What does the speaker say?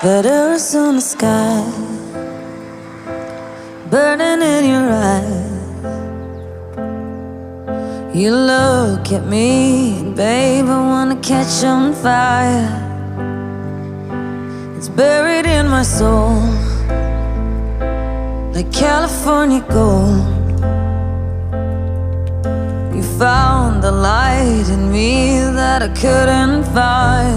That Arizona sky burning in your eyes. You look at me, babe, I wanna catch on fire. It's buried in my soul like California gold. You found the light in me that I couldn't find.